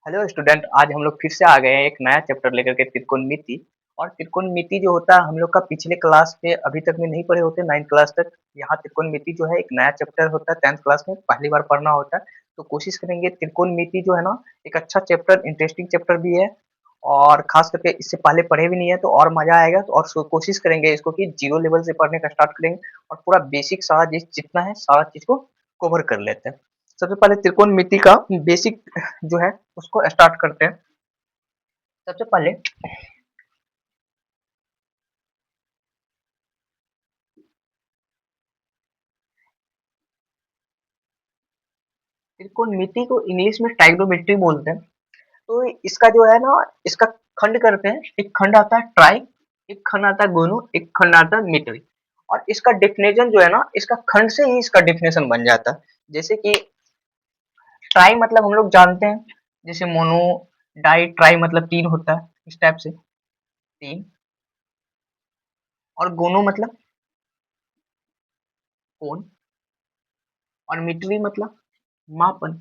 Hello student, आज हम लोग फिर से आ गए हैं एक नया चैप्टर लेकर के त्रिकोणमिति। और त्रिकोणमिति जो होता है हम लोग का पिछले क्लास में अभी तक में नहीं पढ़े होते 9th क्लास तक। यहाँ त्रिकोणमिति जो है एक नया चैप्टर होता है, 10th क्लास में पहली बार पढ़ना होता है। तो कोशिश करेंगे, त्रिकोणमिति जो है ना एक अच्छा चैप्टर, इंटरेस्टिंग चैप्टर भी है। और खास करके इससे पहले पढ़े भी नहीं है तो और मजा आएगा। तो और कोशिश करेंगे इसको कि जीरो लेवल से पढ़ने का स्टार्ट करेंगे और पूरा बेसिक सारा जितना है सारा चीज को कवर कर लेते हैं। सबसे पहले त्रिकोणमिति का बेसिक जो है उसको स्टार्ट करते हैं। सबसे पहले त्रिकोणमिति को इंग्लिश में ट्राइगोनोमेट्री बोलते हैं। तो इसका जो है ना, इसका खंड करते हैं। एक खंड आता है ट्राई, एक खंड आता है गोनो, एक खंड आता है मिट्री। और इसका डेफिनेशन जो है ना, इसका खंड से ही इसका डेफिनेशन बन जाता है। जैसे कि ट्राई मतलब हम लोग जानते हैं, जैसे मोनो, डाई, ट्राई मतलब तीन होता है, इस टाइप से तीन। और गोनो मतलब कोण। और मिट्री मतलब मापन।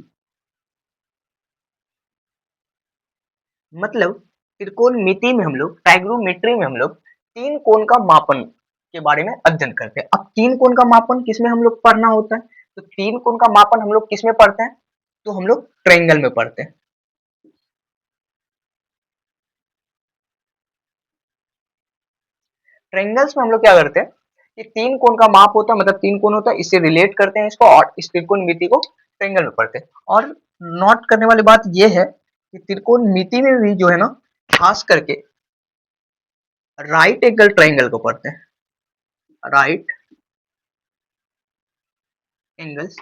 मतलब त्रिकोणमिति में हम लोग, ट्राइगोनोमेट्री में हम लोग तीन कोण का मापन के बारे में अध्ययन करते हैं। अब तीन कोण का मापन किसमें हम लोग पढ़ना होता है? तो तीन कोण का मापन हम लोग किसमें पढ़ते हैं? तो हम लोग ट्रायंगल में पढ़ते हैं। ट्रायंगल्स में हम लोग क्या करते हैं कि तीन कोण का माप होता है, मतलब तीन कोण होता है, इससे रिलेट करते हैं इसको और इस त्रिकोणमिति को ट्रायंगल में पढ़ते हैं। और नोट करने वाली बात यह है कि त्रिकोणमिति में भी जो है ना, खास करके राइट एंगल ट्रायंगल को पढ़ते हैं। राइट एंगल्स,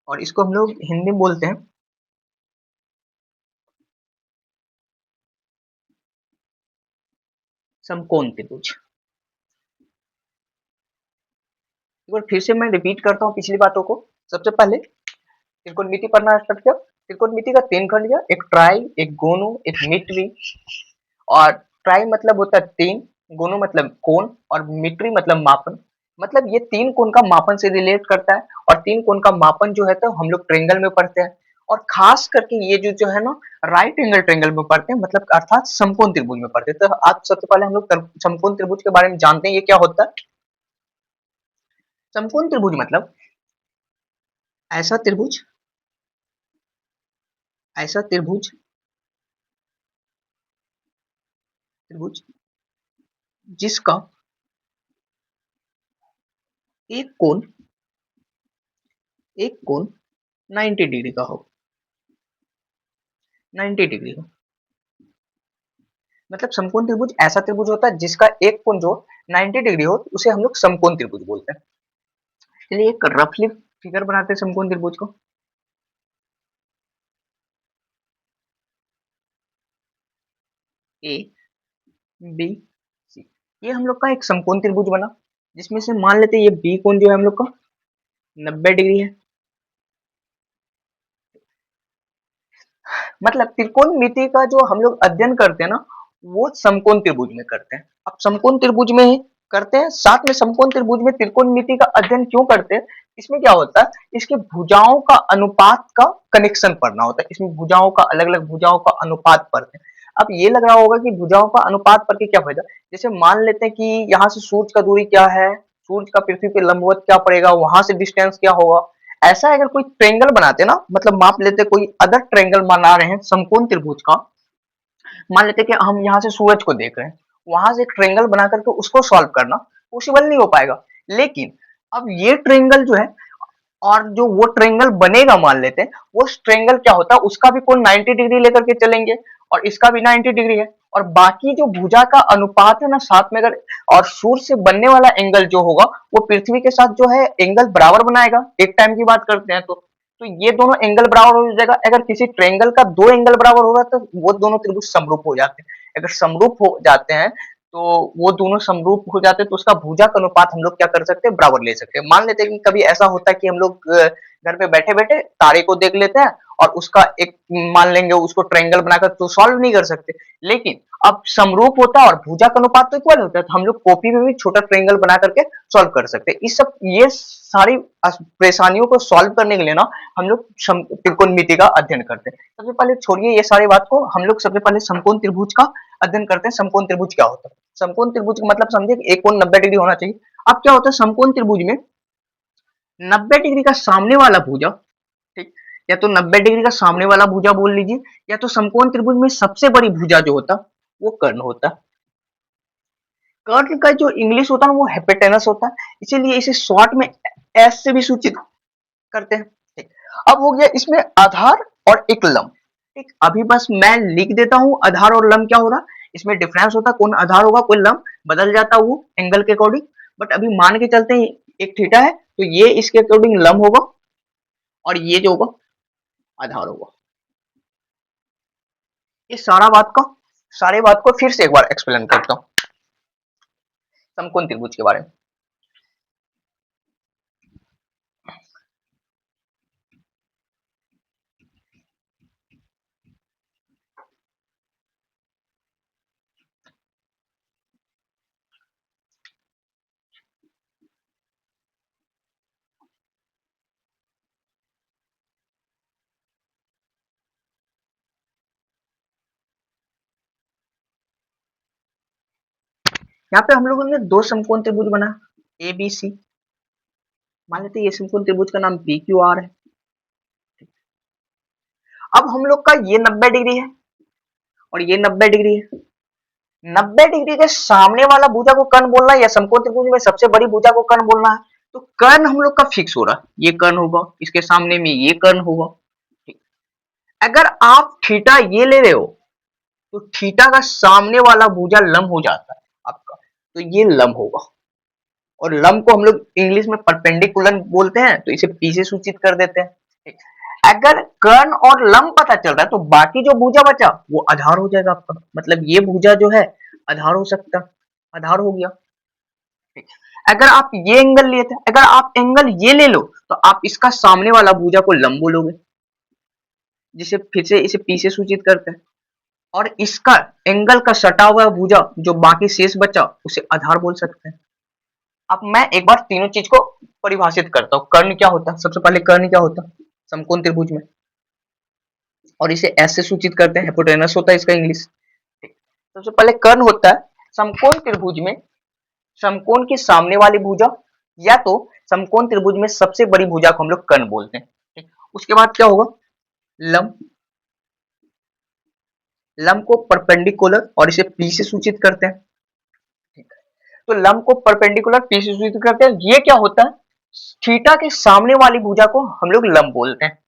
और इसको हम लोग हिंदी में बोलते हैं समकोण त्रिभुज। एक बार फिर से मैं रिपीट करता हूँ पिछली बातों को। सबसे पहले त्रिकोणमिति पढ़ना स्टार्ट किया। त्रिकोणमिति का तीन खंड है, एक ट्राई, एक गोनो, एक मिट्री। और ट्राई मतलब होता है तीन, गोनो मतलब कोण, और मिट्री मतलब मापन। मतलब ये तीन कोण का मापन से रिलेट करता है। और तीन कोण का मापन जो है तो हम लोग ट्रायंगल में पढ़ते हैं। और खास करके ये जो जो है ना, राइट एंगल ट्रायंगल में पढ़ते हैं, मतलब अर्थात समकोण त्रिभुज में पढ़ते हैं। तो आज सबसे पहले हम लोग समकोण त्रिभुज के बारे में जानते हैं, ये क्या होता है। समकोण त्रिभुज मतलब ऐसा त्रिभुज, ऐसा त्रिभुज, त्रिभुज जिसका एक कोण, एक कोण 90 डिग्री का हो। 90 डिग्री हो मतलब समकोण त्रिभुज ऐसा त्रिभुज होता है जिसका एक कोण जो 90 डिग्री हो, उसे हम लोग समकोण त्रिभुज बोलते हैं। चलिए एक रफली फिगर बनाते हैं समकोण त्रिभुज को। ए, बी, सी, ये हम लोग का एक समकोण त्रिभुज बना, जिसमें से मान लेते हैं ये बी कोण जो है हम लोग का 90 डिग्री है। मतलब त्रिकोणमिति का जो हम लोग अध्ययन करते हैं ना, वो समकोण त्रिभुज में करते हैं। अब समकोण त्रिभुज में ही करते हैं, साथ में समकोण त्रिभुज में त्रिकोणमिति का अध्ययन क्यों करते हैं? इसमें क्या होता है, इसके भुजाओं का अनुपात का कनेक्शन पढ़ना होता है। इसमें भुजाओं का, अलग अलग भुजाओं का अनुपात पढ़ते हैं। अब ये लग रहा होगा कि भुजाओं का अनुपात पढ़ के क्या फायदा। जैसे मान लेते हैं कि यहाँ से सूर्य का दूरी क्या है, सूर्य का पृथ्वी पे लंबवत क्या पड़ेगा, वहां से डिस्टेंस क्या होगा। ऐसा अगर कोई ट्रेंगल बनाते ना, मतलब माप लेते, कोई अदर ट्रेंगल बना रहे हैं समकोण त्रिभुज का। मान लेते कि हम यहाँ से सूरज को देख रहे हैं, वहां से एक ट्रेंगल बना करके उसको सॉल्व करना पॉसिबल नहीं हो पाएगा। लेकिन अब ये ट्रेंगल जो है, और जो वो ट्रेंगल बनेगा मान लेते हैं, वो ट्रेंगल क्या होता है, उसका भी कोण 90 डिग्री लेकर के चलेंगे और इसका भी 90 डिग्री है। और बाकी जो भुजा का अनुपात है ना साथ में, अगर और सूर्य से बनने वाला एंगल जो होगा, वो पृथ्वी के साथ जो है एंगल बराबर बनाएगा। एक टाइम की बात करते हैं तो ये दोनों एंगल बराबर हो जाएगा। अगर किसी ट्रेंगल का दो एंगल बराबर होगा तो वो दोनों त्रिभुज समरूप हो जाते हैं। अगर समरूप हो जाते हैं तो वो दोनों समरूप हो जाते हैं, तो उसका भुजा का अनुपात हम लोग क्या कर सकते हैं, बराबर ले सकते हैं। मान लेते हैं कि कभी ऐसा होता है कि हम लोग घर पे बैठे बैठे तारे को देख लेते हैं और उसका एक मान लेंगे उसको ट्रायंगल बनाकर तो सॉल्व नहीं कर सकते। लेकिन अब समरूप होता है और भुजा का अनुपात तो इक्वल होता है, तो हम लोग कॉपी में भी छोटा ट्रायंगल बना करके सॉल्व कर सकते हैं। इस सब ये सारी परेशानियों को सॉल्व करने के लिए ना हम लोग त्रिकोणमिति का अध्ययन करते हैं। सबसे पहले छोड़िए ये सारी बात को, हम लोग सबसे पहले समकोण त्रिभुज का अध्ययन करते हैं। समकोण त्रिभुज क्या होता है? समकोण त्रिभुज का मतलब समझे कि एक कोण 90 डिग्री होना चाहिए। अब क्या होता है समकोण त्रिभुज में 90 डिग्री का सामने वाला भुजा, ठीक, या तो 90 डिग्री का सामने वाला भुजा बोल लीजिए, या तो समकोण त्रिभुज में सबसे बड़ी भुजा जो होता वो कर्ण होता। कर्ण का जो इंग्लिश होता है वो हेपेटेनस होता है, इसीलिए इसे शॉर्ट में एस से भी सूचित करते हैं। ठीक, अब हो गया इसमें आधार और एक लंब। ठीक, अभी बस मैं लिख देता हूं आधार और लंब क्या हो रहा, इसमें डिफरेंस होता, कौन आधार होगा कोई लंब बदल जाता वो एंगल के अकॉर्डिंग। बट अभी मान के चलते हैं एक थीटा है तो ये इसके अकॉर्डिंग लंब होगा और ये जो होगा आधार होगा। ये सारे बात को फिर से एक बार एक्सप्लेन करता हूँ समकोण त्रिभुज के बारे में। यहाँ पे हम लोगों ने दो समकोण त्रिभुज बना ए बी सी। मान लेते हैं ये समकोण त्रिभुज का नाम पी क्यू आर है। अब हम लोग का ये 90 डिग्री है और ये 90 डिग्री है। 90 डिग्री के सामने वाला भुजा को कर्ण बोलना है या समकोण त्रिभुज में सबसे बड़ी भुजा को कर्ण बोलना है, तो कर्ण हम लोग का फिक्स हो रहा है, ये कर्ण होगा, इसके सामने में ये कर्ण होगा। अगर आप थीटा ये ले रहे हो तो थीटा का सामने वाला भुजा लंब हो जाता है आपका, तो ये लंब होगा। और लंब को हम लोग इंग्लिश में परपेंडिकुलर बोलते हैं, तो इसे पी से सूचित कर देते हैं। अगर कर्ण और लंब पता चल रहा है तो बाकी जो भुजा बचा वो आधार हो जाएगा आपका, मतलब ये भुजा जो है आधार हो सकता, आधार हो गया। अगर आप ये एंगल लिए थे, अगर आप एंगल ये ले लो तो आप इसका सामने वाला भुजा को लंब बोलोगे, जिसे फिर से इसे पी से सूचित करते हैं। और इसका एंगल का सटा हुआ भुजा जो बाकी शेष बचा उसे आधार बोल सकते हैं। अब मैं एक बार तीनों चीज को परिभाषित करता हूँ। कर्ण क्या होता है, सबसे पहले कर्ण क्या होता है समकोण त्रिभुज में, और इसे एस से सूचित करते हैं, हिपोटेनस होता है इसका इंग्लिश। सबसे पहले कर्ण होता है समकोण त्रिभुज में समकोण के सामने वाली भुजा, या तो समकोण त्रिभुज में सबसे बड़ी भुजा को हम लोग कर्ण बोलते हैं। ठीक, उसके बाद क्या होगा लंब, लंब को परपेंडिकुलर और इसे पी से सूचित करते हैं। ठीक, तो लंब को परपेंडिकुलर पी से सूचित करते हैं। ये क्या होता है थीटा के सामने वाली भुजा को हम लोग लंब बोलते हैं।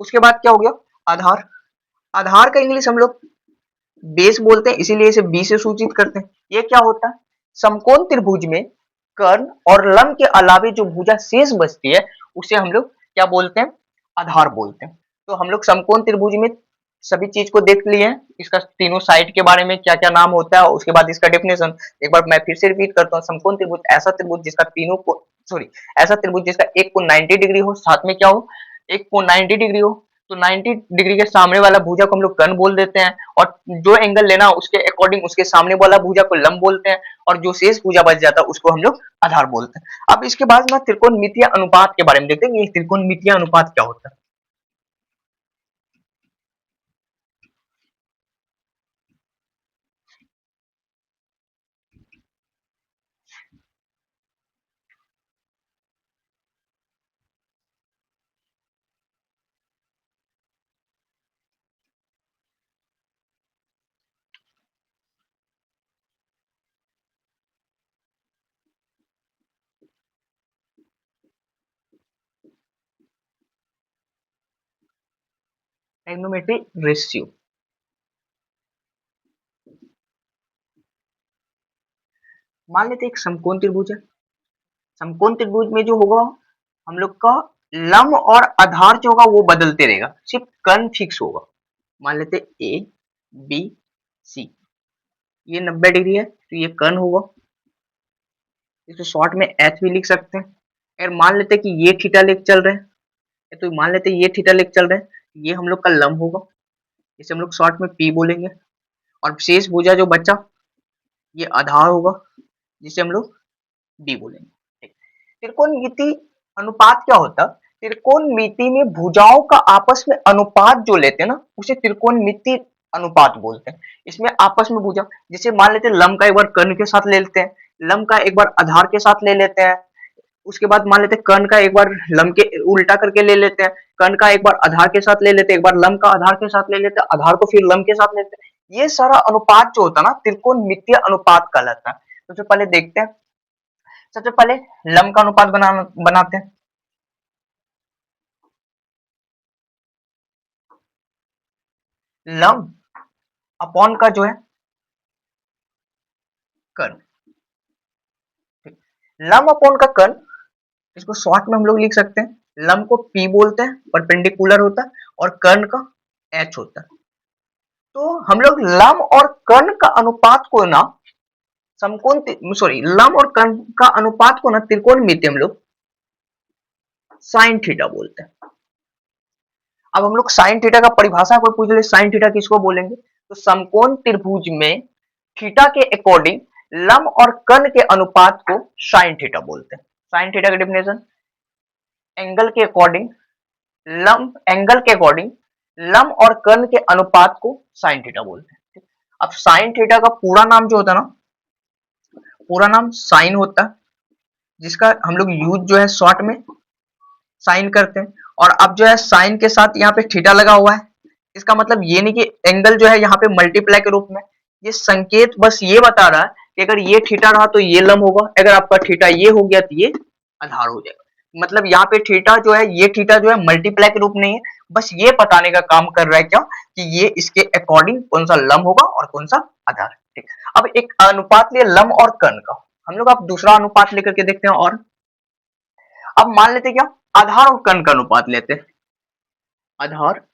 उसके बाद क्या हो गया आधार, आधार का इंग्लिश हम लोग बेस बोलते हैं, इसीलिए इसे बी से सूचित करते हैं। ये क्या होता है समकोण त्रिभुज में कर्ण और लंब के अलावे जो भुजा शेष बचती है उसे हम लोग क्या बोलते हैं आधार बोलते हैं। तो हम लोग समकोण त्रिभुज में सभी चीज को देख लिए हैं, इसका तीनों साइड के बारे में क्या क्या नाम होता है, उसके बाद इसका डेफिनेशन एक बार मैं फिर से रिपीट करता हूँ। समकोण त्रिभुज ऐसा त्रिभुज जिसका तीनों को सॉरी ऐसा त्रिभुज जिसका एक कोण 90 डिग्री हो, साथ में क्या हो एक कोण 90 डिग्री हो, तो 90 डिग्री के सामने वाला भुजा को हम लोग कर्ण बोल देते हैं, और जो एंगल लेना उसके अकॉर्डिंग उसके सामने वाला भुजा को लंब बोलते हैं, और जो शेष भुजा बच जाता है उसको हम लोग आधार बोलते हैं। अब इसके बाद में त्रिकोणमितीय अनुपात के बारे में देखते हैं कि त्रिकोणमितीय अनुपात क्या होता है। ट्रिग्नोमेट्री रेशियो, मान लेते एक समकोण त्रिभुज है, समकोण त्रिभुज में जो होगा हम लोग का लंब और आधार जो होगा वो बदलते रहेगा, सिर्फ कर्ण फिक्स होगा। मान लेते ए बी सी, ये 90 डिग्री है तो ये कर्ण होगा, इसको शॉर्ट में एच भी लिख सकते हैं। अगर मान लेते कि ये थीटा लेके चल रहे हैं, तो मान लेते ये थीटा लेके चल रहे हैं, ये हम लोग का लम होगा, इसे हम लोग शॉर्ट में पी बोलेंगे। और शेष भुजा जो बचा ये आधार होगा, जिसे हम लोग डी बोलेंगे। ठीक। त्रिकोणमिति अनुपात क्या होता है? त्रिकोणमिति में भुजाओं का आपस में अनुपात जो लेते हैं ना, उसे त्रिकोणमिति अनुपात बोलते हैं। इसमें आपस में भुजा, जैसे मान लेते हैं लम का एक बार कर्ण के साथ ले लेते हैं, लम का एक बार आधार के साथ ले लेते हैं, उसके बाद मान लेते हैं कर्ण का एक बार लम के उल्टा करके ले लेते हैं, कर्ण का एक बार आधार के साथ ले लेते हैं, एक बार लम का आधार के साथ ले लेते हैं, आधार को फिर लम के साथ लेते हैं। ये सारा अनुपात जो होता है ना, त्रिकोणमितीय अनुपात कहलाता है। सबसे पहले देखते हैं, सबसे पहले लम का अनुपात बनाते हैं। लम अपॉन का जो है कर्ण, लम अपॉन का कर्ण, इसको शॉर्ट में हम लोग लिख सकते हैं। लम को पी बोलते हैं, परपेंडिकुलर होता है, और कर्ण का एच होता है। तो हम लोग लम और कर्ण का अनुपात को ना समकोण, सॉरी, लम और कर्ण का अनुपात को ना त्रिकोणमिति हम लोग साइन थीटा बोलते हैं। अब हम लोग साइन थीटा का परिभाषा कोई पूछ ले, साइन थीटा किसको बोलेंगे? तो समकोण त्रिभुज में थीटा के अकॉर्डिंग लम और कर्ण के अनुपात को साइन थीटा बोलते हैं। साइन थीटा का डेफिनेशन, एंगल के अकॉर्डिंग एंगल के अकॉर्डिंग लम और कर्ण के अनुपात को साइन थीटा बोलते हैं। अब साइन थीटा का पूरा नाम जो होता है ना, पूरा नाम साइन होता है, जिसका हम लोग यूज जो है शॉर्ट में साइन करते हैं। और अब जो है साइन के साथ यहाँ पे थीटा लगा हुआ है, इसका मतलब ये नहीं कि एंगल जो है यहाँ पे मल्टीप्लाई के रूप में, ये संकेत बस ये बता रहा है कि अगर ये थीटा रहा तो ये लम होगा, अगर आपका थीटा ये हो गया तो ये आधार हो जाएगा। मतलब यहाँ पे थीटा जो है, ये थीटा जो है मल्टीप्लाई के रूप नहीं है, बस ये बताने का काम कर रहा है क्या, कि ये इसके अकॉर्डिंग कौन सा लम होगा और कौन सा आधार। ठीक। अब एक अनुपात लिए लम और कर्ण का, हम लोग अब दूसरा अनुपात लेकर के देखते हैं। और अब मान लेते क्या, आधार और कर्ण का अनुपात लेते हैं। आधार,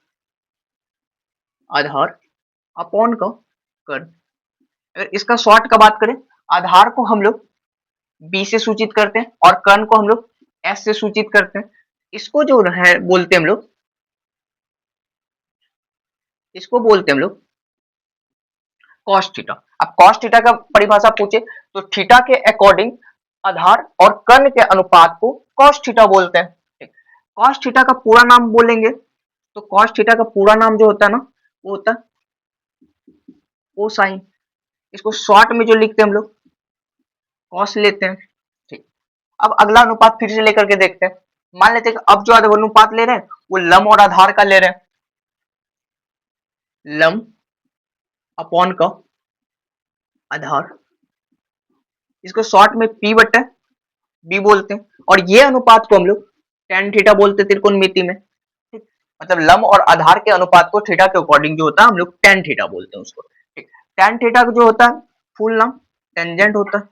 आधार अपॉन का कर्ण। अगर इसका शॉर्ट का बात करें, आधार को हम लोग बी से सूचित करते हैं और कर्ण को हम लोग एस से सूचित करते हैं। इसको जो है बोलते हैं हम लोग, इसको बोलते हैं हम लोग कॉस थीटा। अब कॉस थीटा का परिभाषा पूछे तो थीटा के अकॉर्डिंग आधार और कर्ण के अनुपात को कॉस थीटा बोलते हैं। कॉस थीटा का पूरा नाम बोलेंगे तो कॉस थीटा का पूरा नाम जो होता है ना, वो होता है कोसाइन। इसको शॉर्ट में जो लिखते हैं हम लोग कॉस लेते हैं। ठीक। अब अगला अनुपात फिर से लेकर के देखते हैं। मान लेते हैं कि अब जो अनुपात ले रहे हैं वो लम और आधार का ले रहे हैं। लम अपॉन का आधार, इसको शॉर्ट में पी बटा बी बोलते हैं। और ये अनुपात को हम लोग टेन थीटा बोलते हैं त्रिकोणमिति में। ठीक। मतलब लम और आधार के अनुपात को थीटा के अकॉर्डिंग जो होता है हम लोग टेन थीटा बोलते हैं उसको। ठीक। टेन थीटा जो होता है फुल नाम टेंजेंट होता है,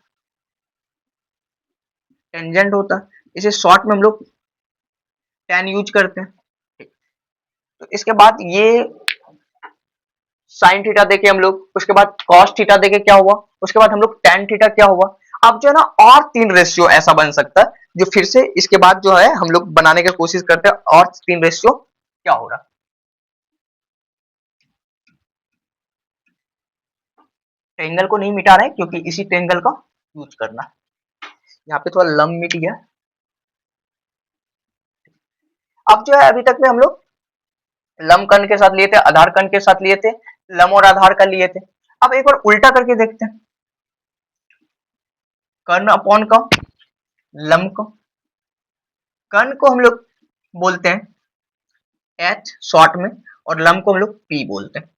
टेंजेंट होता है। इसे शॉर्ट में हम लोग टेन यूज करते हैं। ठीक। तो इसके बाद ये साइन थीटा देखे हम लोग, उसके बाद कॉस थीटा देखे क्या हुआ, उसके बाद हम लोग टेन थीटा क्या हुआ। अब जो है ना और तीन रेशियो ऐसा बन सकता है, जो फिर से इसके बाद जो है हम लोग बनाने की कोशिश करते हैं। और तीन रेशियो क्या हो रहा, ट्रायंगल को नहीं मिटा रहे हैं क्योंकि इसी ट्रायंगल का यूज करना है। यहाँ पे थोड़ा लम मिट गया। अब जो है अभी तक में हम लोग लम कर्ण के साथ लिए थे, आधार कर्ण के साथ लिए थे, लम और आधार का लिए थे। अब एक बार उल्टा करके देखते हैं, कर्ण अपॉन का लम का। कर्ण को हम लोग बोलते हैं एच शॉर्ट में, और लम को हम लोग पी बोलते हैं।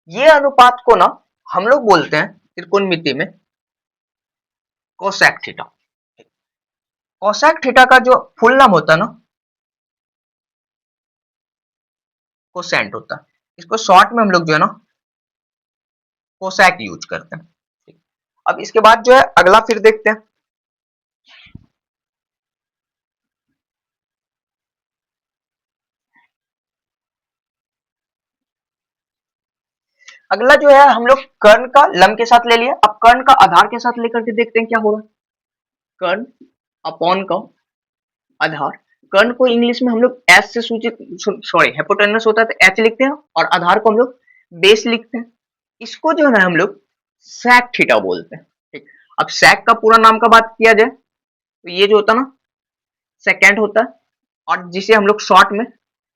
ये अनुपात को ना हम लोग बोलते हैं त्रिकोणमिति में कोसेक थीटा। कोसेक थीटा का जो फुल नाम होता है ना, कोसेंट होता है। इसको शॉर्ट में हम लोग जो है ना कोसेक यूज करते हैं। अब इसके बाद जो है अगला फिर देखते हैं। अगला जो है हम लोग कर्ण का लम के साथ ले लिया, अब कर्ण का आधार के साथ लेकर के देखते हैं क्या हो रहा है। कर्ण अपॉन का आधार, कर्ण को इंग्लिश में हम लोग एस से सूचित, सॉरी हाइपोटेनस होता है तो एच लिखते हैं, और आधार को हम लोग बेस लिखते हैं। इसको जो है ना हम लोग sec थीटा बोलते हैं। ठीक, अब sec का पूरा नाम का बात किया जाए तो ये जो होता है ना सेकेंड होता है, और जिसे हम लोग शॉर्ट में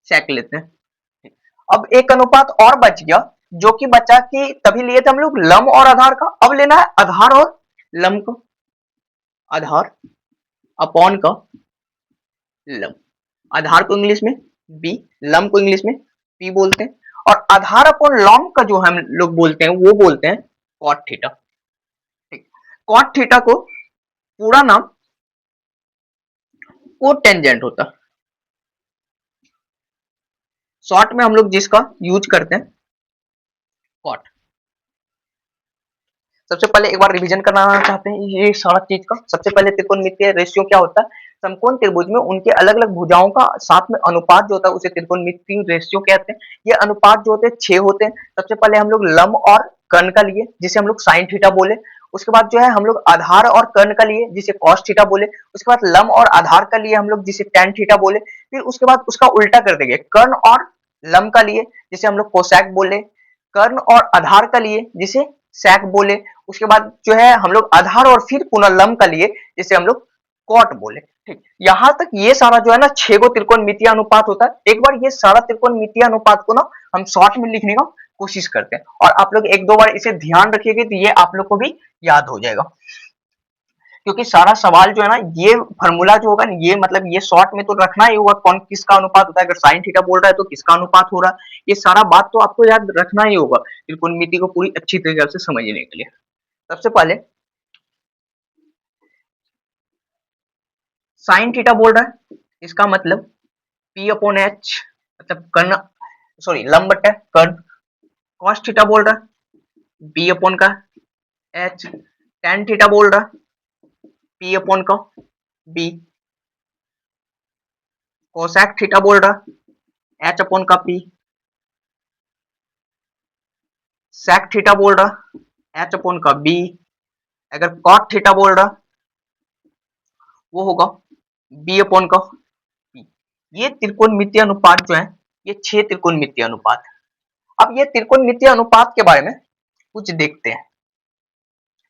sec लेते हैं। ठीक, अब एक अनुपात और बच गया, जो कि बचा कि तभी लिए थे हम लोग लंब और आधार का, अब लेना है आधार और लंब का। आधार अपॉन का लंब, आधार को इंग्लिश में बी, लंब को इंग्लिश में पी बोलते हैं, और आधार अपॉन लंब का जो हम लोग बोलते हैं वो बोलते हैं कॉट थीटा। ठीक, कॉट थीटा को पूरा नाम कोटेंजेंट होता है, शॉर्ट में हम लोग जिसका यूज करते हैं कॉट। सबसे पहले एक बार रिवीजन कराना चाहते हैं ये सारा चीज का। सबसे पहले त्रिकोणमितीय रेशियो क्या होता है, समकोण त्रिभुज में उनके अलग अलग भुजाओं का साथ में अनुपात जो होता है उसे त्रिकोणमितीय रेशियो कहते हैं। ये अनुपात जो होते हैं 6 होते हैं। सबसे पहले हम लोग लंब और कर्ण का लिए जिसे हम लोग साइन थीटा बोले, उसके बाद जो है हम लोग आधार और कर्ण का लिए जिसे कॉस थीटा बोले, उसके बाद लंब और आधार का लिए हम लोग जिसे टेन थीटा बोले, फिर उसके बाद उसका उल्टा कर देंगे, कर्ण और लंब का लिए जिसे हम लोग कोसैक बोले, कर्ण और आधार का लिए जिसे सैक बोले, उसके बाद जो है हम लोग आधार और फिर पुनः लंब का लिए जिसे हम लोग कॉट बोले। ठीक, यहां तक ये सारा जो है ना 6 गो त्रिकोणमितीय अनुपात होता है। एक बार ये सारा त्रिकोणमितीय अनुपात को ना हम शॉर्ट में लिखने का कोशिश करते हैं, और आप लोग एक दो बार इसे ध्यान रखिएगा तो ये आप लोग को भी याद हो जाएगा, क्योंकि सारा सवाल जो है ना ये फॉर्मूला जो होगा ये मतलब ये शॉर्ट में तो रखना ही होगा, कौन किसका अनुपात होता है, अगर साइन थीटा बोल रहा है तो किसका अनुपात हो रहा है, ये सारा बात तो आपको याद रखना ही होगा त्रिकोणमिति को पूरी अच्छी तरीके से समझने के लिए। सबसे पहले साइन थीटा बोल रहा है, इसका मतलब पी अपॉन एच, मतलब कर्ण, सॉरी लंब बट्टा कर्ण। कॉस थीटा बोल रहा है बी अपॉन का एच। टेन थीटा बोल रहा है पी अपॉन का बी। कोसैक थीटा बोल रहा है एच अपॉन का पी। सेक थीटा बोल रहा एच अपॉन का बी। अगर कॉट थीटा बोल रहा वो होगा बी अपॉन का पी। ये त्रिकोणमितीय अनुपात जो है ये 6 त्रिकोणमितीय अनुपात। अब ये त्रिकोणमितीय अनुपात के बारे में कुछ देखते हैं,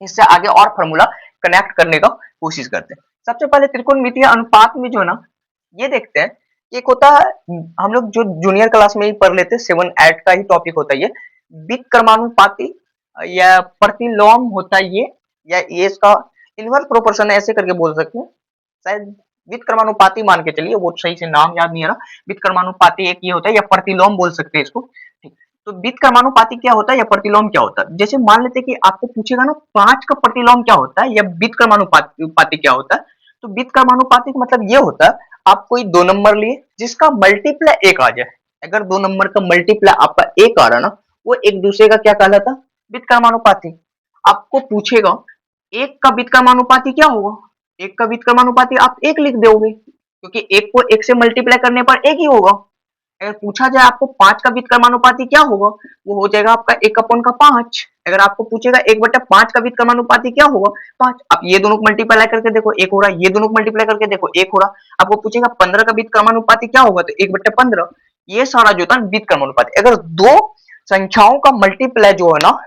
इससे आगे और फॉर्मूला कनेक्ट करने का कोशिश करते हैं। सबसे पहले त्रिकोणमितीय अनुपात में जो है ना ये देखते हैं, एक होता है हम लोग जो जूनियर क्लास में ही पढ़ लेते हैं 7-8 का ही टॉपिक होता है ये, व्युत्क्रमानुपाती या प्रतिलोम होता है ये, या ये इसका इनवर्स प्रोपोर्शन ऐसे करके बोल सकते हैं, शायद व्युत्क्रमानुपाती मान के चलिए, वो सही से नाम याद नहीं आ रहा। व्युत्क्रमानुपाती एक ये होता है, या प्रतिलोम बोल सकते हैं इसको। ठीक, तो व्युत्क्रमानुपाती क्या होता है या प्रतिलोम क्या होता है, जैसे मान लेते हैं कि आपको पूछेगा ना 5 का प्रतिलोम क्या होता है या व्युत्क्रमानुपाती क्या होता है, तो व्युत्क्रमानुपाती का मतलब ये होता है आप कोई 2 नंबर लिए जिसका मल्टीप्लाई 1 आ जाए, अगर 2 नंबर का मल्टीप्लाई आपका 1 आ रहा ना वो एक दूसरे का क्या कहलाता, व्युत्क्रमानुपाती। आपको पूछेगा एक का व्युत्क्रमानुपाती क्या होगा, एक का व्युत्क्रमानुपाती आप एक लिख दोगे, क्योंकि एक को एक से मल्टीप्लाई करने पर एक ही होगा। अगर पूछा जाए आपको 5 का व्युत्क्रमानुपाती क्या होगा, वो हो जाएगा आपका 1 अपॉन का 5। अगर आपको पूछेगा 1/5 का व्युत्क्रमानुपाती क्या होगा, 5। आप ये दोनों को मल्टीप्लाई करके देखो 1 हो रहा है, ये दोनों को मल्टीप्लाई करके देखो 1 हो रहा है। आपको पूछेगा 15 का व्युत्क्रमानुपाती क्या होगा, तो 1/15। ये सारा जो था व्युत्क्रमानुपाती, अगर दो संख्याओं का मल्टीप्लाई जो है ना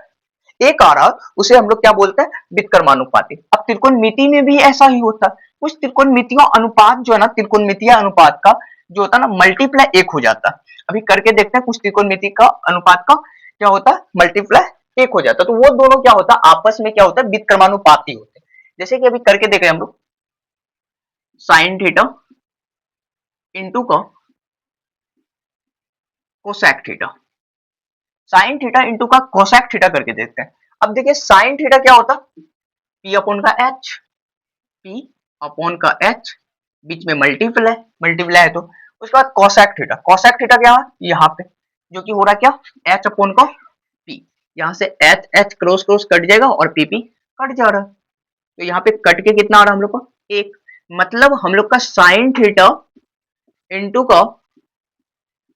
एक आ रहा उसे हम लोग क्या बोलते हैं, व्युत्क्रमानुपाती। अब त्रिकोणमिति में भी ऐसा ही होता है, कुछ त्रिकोणमितियों अनुपात जो है ना त्रिकोणमितीय अनुपात का जो होता है ना मल्टीप्लाई 1 हो जाता है। अभी करके देखते हैं कुछ त्रिकोणमिति का अनुपात का क्या होता है, मल्टीप्लाई 1 हो जाता है, तो वो दोनों क्या होता है आपस में क्या होता है, व्युत्क्रमानुपाती होते हैं। जैसे कि अभी करके देख रहे हैं हम लोग साइन थीटा इंटू का cosec theta, sine theta into का कोसेक थीटा करके देखते हैं। अब देखिए साइन थीटा क्या होता है, पी अपॉन का एच, पी अपॉन का एच, बीच में मल्टीप्लाई मल्टीप्लाई है तो उसके बाद कोसेक थीटा, कोसेक थीटा क्या है यहाँ पे जो कि हो रहा है क्या एच अपॉन का पी, यहाँ से H H cross cross cut जाएगा और पी पी कट जा रहा है, तो यहाँ पे कट के कितना आ रहा है हम लोग का एक, मतलब हम लोग का साइन थीटा इंटू का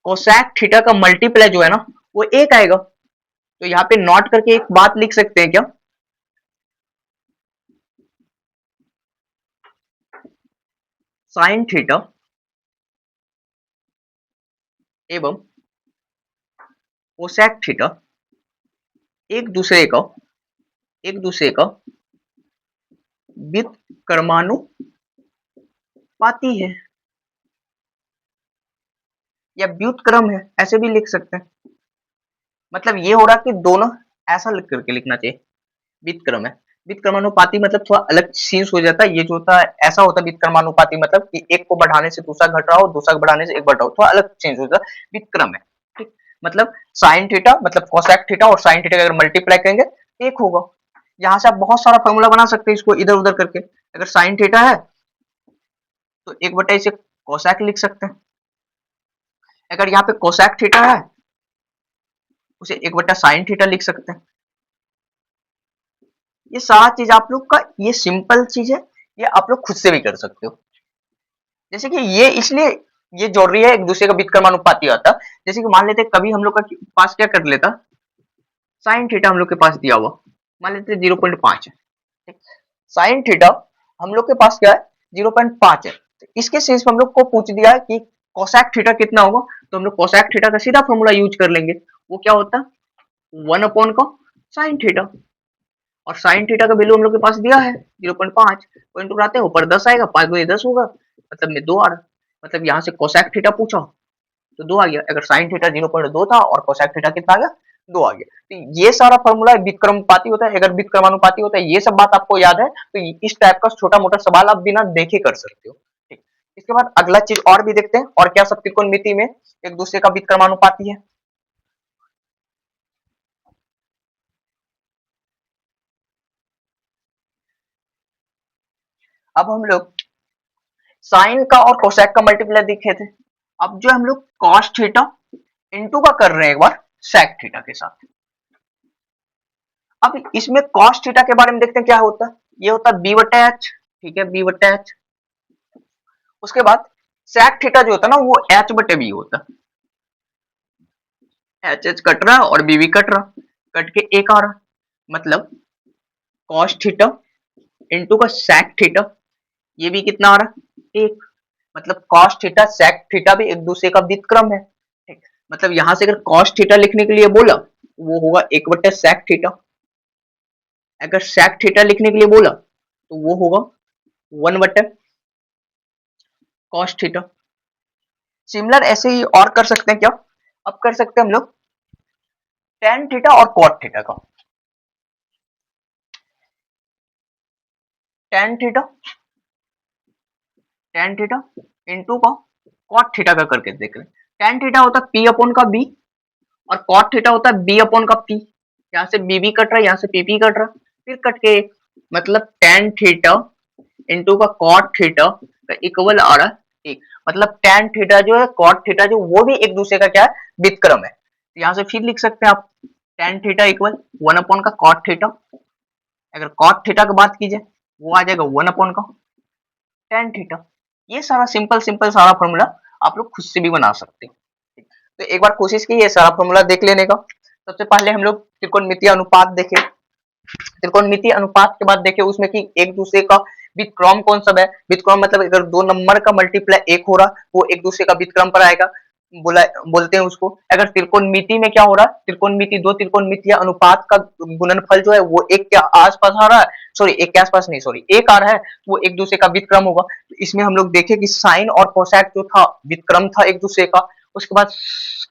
कोसेक थीटा का मल्टीप्लाई जो है ना वो एक आएगा। तो यहाँ पे नोट करके एक बात लिख सकते हैं क्या, साइन थीटा एवं कोसेक थीटा एक दूसरे का एक दूसरे का व्युत्क्रमानुपाती है या व्युत्क्रम है, ऐसे भी लिख सकते हैं। मतलब ये हो रहा कि दोनों ऐसा लिख करके लिखना चाहिए, व्युत्क्रम है। व्युत्क्रमानुपाती मतलब थोड़ा अलग सीन्स हो जाता है। ये जो होता है ऐसा होता है व्युत्क्रमानुपाती, मतलब कि एक को बढ़ाने से दूसरा घट रहा हो, दूसरा को बढ़ाने से एक बढ़ रहा हो, थोड़ा अलग चेंज होता है, व्युत्क्रम है। ठीक, मतलब साइन थीटा मतलब कोसेक थीटा और साइन थीटा अगर मल्टीप्लाई करेंगे एक होगा। यहाँ से आप बहुत सारा फॉर्मूला बना सकते हैं इसको इधर उधर करके। अगर साइन थीटा है तो एक बटा इसे कोसेक लिख सकते हैं। अगर यहाँ पे कोसेक थीटा है उसे एक बटा साइन थीटा लिख सकते हैं। ये सारा चीज आप लोग का, ये सिंपल चीज है, ये आप लोग खुद से भी कर सकते हो। जैसे कि ये इसलिए ये जोड़ रही है एक दूसरे का व्युत्क्रमानुपाती आता। जैसे कि मान लेते कभी हम लोग का पास क्या कर लेता, साइन थीटा हम लोग के पास दिया हुआ, मान लेते 0.5 है। साइन थीटा हम लोग के पास क्या है 0.5 है। तो इसके सेंस में हम लोग को पूछ दिया है कि कोसेक थीटा कितना होगा, तो हम लोग कोसेक थीटा का सीधा फॉर्मूला यूज कर लेंगे। वो क्या होता है 1 अपॉन का साइन थीटा, और साइन थीटा का वैल्यू हम लोग के पास दिया है 0.5, पॉइंट उठाते हैं ऊपर 10 आएगा, 5 गुणे 10 होगा, मतलब में 2 आ रहा। मतलब यहाँ से कोसेक थीटा पूछा तो 2 आ गया। अगर साइन थीटा 0.2 था और कोसेक थीटा कितना आ गया 2 आ गया। तो ये सारा फॉर्मूला व्युत्क्रमानुपाती होता है। अगर व्युत्क्रमानुपाती होता है, ये सब बात आपको याद है, तो इस टाइप का छोटा मोटा सवाल आप बिना देखे कर सकते हो। ठीक, इसके बाद अगला चीज और भी देखते हैं, और क्या सब त्रिकोणमिति में एक दूसरे का व्युत्क्रमानुपाती है। अब हम लोग साइन का और कोसेक का मल्टीप्लाई देखे थे। अब जो हम लोग कॉस थीटा इनटू का कर रहे हैं एक बार सेक थीटा के साथ। अब इसमें कॉस थीटा के बारे में देखते हैं क्या होता है। ये होता है बी बटा एच, ठीक है, बी बटा एच। उसके बाद सेक थीटा जो होता है ना वो एच बटे बी होता है। एच एच कट रहा है और बी भी कट रहा, कट के एक आ रहा, मतलब कॉस थीटा इनटू का सेक थीटा, ये भी कितना आ रहा एक। मतलब कॉस थीटा सेक थीटा भी एक दूसरे का व्युत्क्रम है। ठीक, मतलब यहां से अगर कॉस थीटा लिखने के लिए बोला वो होगा एक बटे सेक थीटा। अगर सेक थीटा लिखने के लिए बोला तो वो होगा 1 बटे कॉस थीटा। सिमिलर ऐसे ही और कर सकते हैं क्या, अब कर सकते हैं हम लोग टेन थीटा और कॉट थीटा का। Tan theta tan theta into का कॉट थीटा का करके देख रहे हैं। टेन थीटा होता है पी अपॉन का बी, और कॉट थीटा होता है बी अपॉन का पी। यहाँ से बी भी कट रहा है, यहाँ से पी कट रहा, फिर कट के मतलब टेन थीटा इंटू का कॉट थीटा का इक्वल आ रहा है एक। मतलब टेन थीटा जो है कॉट थीटा जो वो भी एक दूसरे का क्या है व्युत्क्रम है। तो यहाँ से फिर लिख सकते हैं आप टेन थीटा इक्वल 1 अपॉन का कॉट थीटा। अगर कॉट थीटा की बात कीजिए वो आ जाएगा 1 अपॉन का टेन थीटा। ये सारा सिंपल सिंपल सारा फॉर्मूला आप लोग खुद से भी बना सकते हैं। तो एक बार कोशिश की ये सारा फॉर्मूला देख लेने का। सबसे पहले हम लोग त्रिकोणमितीय अनुपात देखे। त्रिकोणमितीय अनुपात के बाद देखे उसमें कि एक दूसरे का व्युत्क्रम कौन सा है। व्युत्क्रम मतलब अगर दो नंबर का मल्टीप्लाई एक हो रहा वो एक दूसरे का व्युत्क्रम पर आएगा, बोला बोलते हैं उसको। अगर त्रिकोणमिति में क्या हो रहा है, त्रिकोणमिति दो त्रिकोणमितीय अनुपात का गुणनफल जो है वो एक के आसपास आ रहा है, सॉरी एक के आसपास नहीं, सॉरी एक आ रहा है, वो एक दूसरे का व्युत्क्रम होगा। तो इसमें हम लोग देखे कि साइन और कोसेक जो था व्युत्क्रम था एक दूसरे का। उसके बाद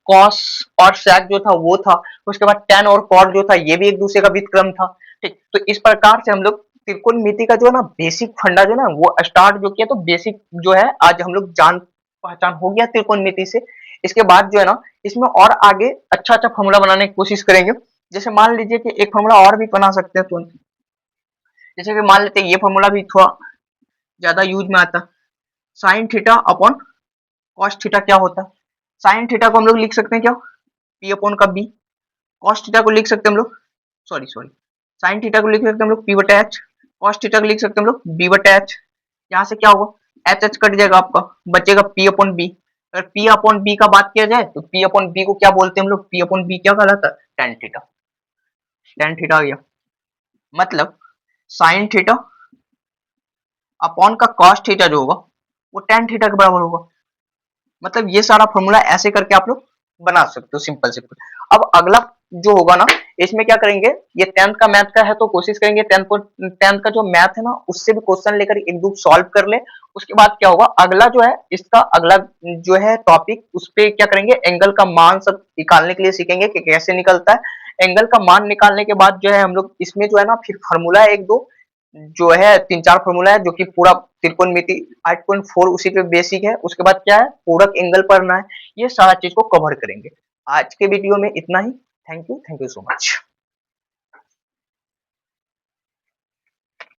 कॉस और सेक जो था वो था। उसके बाद टेन और कॉट जो था ये भी एक दूसरे का व्युत्क्रम था। ठीक, तो इस प्रकार से हम लोग त्रिकोणमिति का जो है ना बेसिक फंडा जो ना वो स्टार्ट जो किया, तो बेसिक जो है आज हम लोग जान पहचान हो गया त्रिकोणमिति से। इसके बाद जो है ना इसमें और आगे अच्छा अच्छा फॉर्मूला बनाने की कोशिश करेंगे। जैसे मान लीजिए कि एक फॉर्मूला और भी बना सकते हैं तुरंत। जैसे कि मान लेते हैं ये फॉर्मूला भी थोड़ा ज्यादा यूज में आता है। Sine theta upon cos theta क्या होता है। साइन थीटा को हम लोग लिख सकते हैं क्या पी अपॉन का बी। कॉस थीटा को लिख सकते हैं हम लोग, सॉरी सॉरी, साइन थीटा को लिख सकते हैं हम लोग पी बटा एच। कॉस थीटा को लिख सकते हैं हम लोग बी बटा एच। यहाँ से क्या होगा एच एच कट जाएगा, आपका बचेगा पी अपॉन बी। अगर पी अपॉन बी का बात किया जाए तो पी अपॉन बी को क्या बोलते हैं हम लोग, पी अपॉन बी क्या कहलाता है टेन थीटा। टेन थीटा आ गया, मतलब साइन थीटा अपॉन का कॉस थीटा जो होगा वो टेन थीटा के बराबर होगा। मतलब ये सारा फॉर्मूला ऐसे करके आप लोग बना सकते हो सिंपल सिंपल। अब अगला जो होगा ना, इसमें क्या करेंगे, ये 10th का मैथ का है तो कोशिश करेंगे 10th का जो मैथ है ना उससे भी क्वेश्चन लेकर एक दो सॉल्व कर ले। उसके बाद क्या होगा, अगला जो है इसका अगला जो है टॉपिक, उस पे क्या करेंगे, एंगल का मान सब निकालने के लिए सीखेंगे कि कैसे निकलता है। एंगल का मान निकालने के बाद जो है हम लोग इसमें जो है ना फिर फॉर्मूला एक दो जो है 3-4 फॉर्मूला है जो कि पूरा त्रिकोणमिति 8.4 उसी पे बेसिक है। उसके बाद क्या है, पूरक एंगल पढ़ना है। ये सारा चीज को कवर करेंगे। आज के वीडियो में इतना ही। Thank you so much.